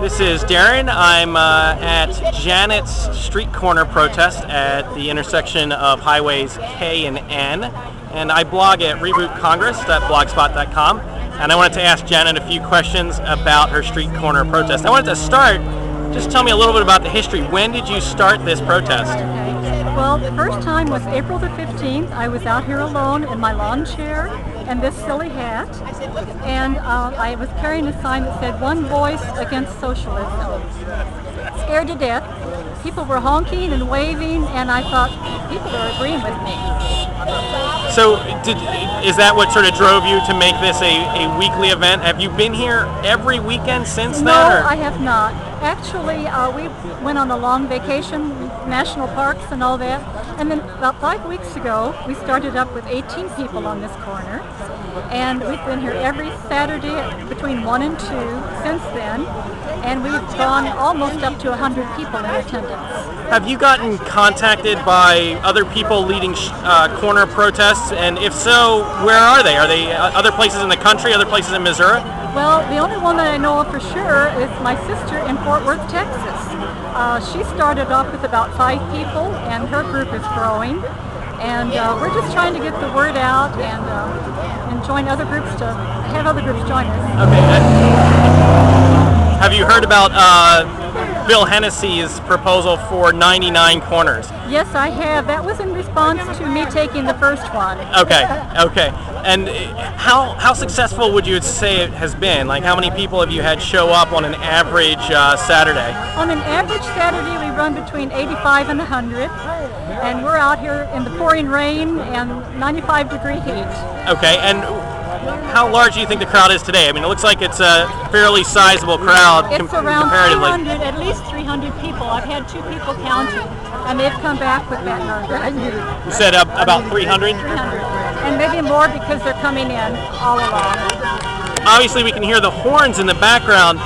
This is Darren. I'm at Janet's street corner protest at the intersection of highways K and N, and I blog at rebootcongress.blogspot.com, and I wanted to ask Janet a few questions about her street corner protest. I wanted to start, just tell me a little bit about the history. When did you start this protest? Well, the first time was April the 15th. I was out here alone in my lawn chair and this silly hat, and I was carrying a sign that said, "One voice against socialism." Scared to death. People were honking and waving, and I thought, people are agreeing with me. So is that what sort of drove you to make this a weekly event? Have you been here every weekend since then? No, I have not. Actually, we went on a long vacation, national parks and all that, and then about 5 weeks ago, we started up with 18 people on this corner, and we've been here every Saturday between 1 and 2 since then, and we've gone almost up to 100 people in attendance. Have you gotten contacted by other people leading corner protests, and if so, where are they? Are they other places in the country, other places in Missouri? Well, the only one that I know of for sure is my sister in Fort Worth, Texas. She started off with about 5 people, and her group is growing. And we're just trying to get the word out and join other groups to have other groups join us. Okay. Have you heard about Bill Hennessy's proposal for 99 corners? Yes, I have. That was in response to me taking the first one. Okay. And how successful would you say it has been? Like, how many people have you had show up on an average Saturday? On an average Saturday, we run between 85 and 100, and we're out here in the pouring rain and 95-degree heat. Okay, and how large do you think the crowd is today? I mean, it looks like it's a fairly sizable crowd It's around comparatively. 300, at least 300 people. I've had 2 people counting, and they've come back with that number. You said about 300? 300. And maybe more because they're coming in all along. Obviously, we can hear the horns in the background.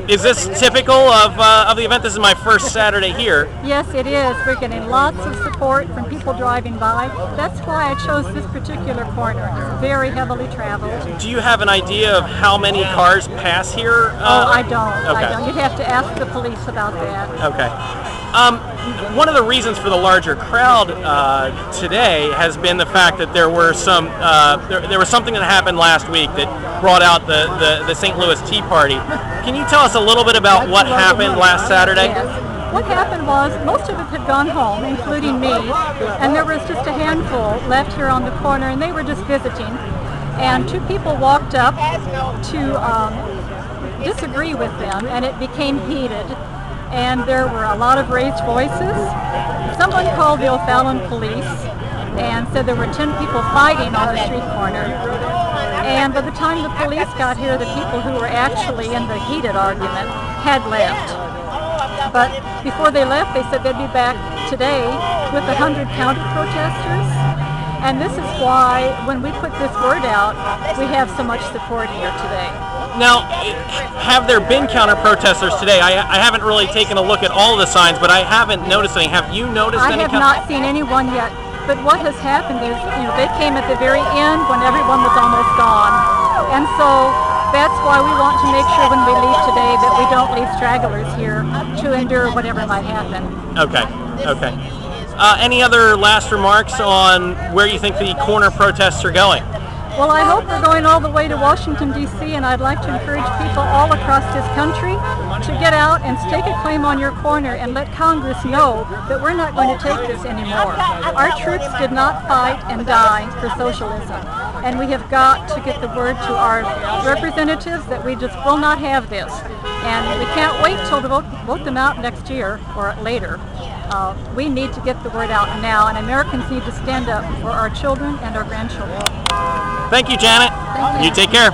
Is this typical of the event? This is my first Saturday here. Yes, it is. We're getting lots of support from people driving by. That's why I chose this particular corner. It's very heavily traveled. Do you have an idea of how many cars pass here? I don't. Okay. I don't. You'd have to ask the police about that. Okay. One of the reasons for the larger crowd today has been the fact that there were some there was something that happened last week that brought out the St. Louis Tea Party. Can you tell us a little bit about what happened last Saturday? Yes. What happened was most of us had gone home, including me, and there was just a handful left here on the corner, and they were just visiting. And 2 people walked up to disagree with them, and it became heated. And there were a lot of raised voices. Someone called the O'Fallon police and said there were 10 people fighting on the street corner. And by the time the police got here, the people who were actually in the heated argument had left. But before they left, they said they'd be back today with 100 counter-protesters. And this is why, when we put this word out, we have so much support here today. Now, have there been counter-protesters today? I haven't really taken a look at all of the signs, but I haven't noticed any. Have you noticed any? I have not seen anyone yet. But what has happened is, they came at the very end when everyone was almost gone. And so that's why we want to make sure when we leave today that we don't leave stragglers here to endure whatever might happen. Okay. Any other last remarks on where you think the corner protests are going? Well, I hope we're going all the way to Washington, D.C., and I'd like to encourage people all across this country to get out and stake a claim on your corner and let Congress know that we're not going to take this anymore. Our troops did not fight and die for socialism, and we have got to get the word to our representatives that we just will not have this. And we can't wait till to vote them out next year or later. We need to get the word out now, and Americans need to stand up for our children and our grandchildren. Thank you, Janet. Thank you. You take care.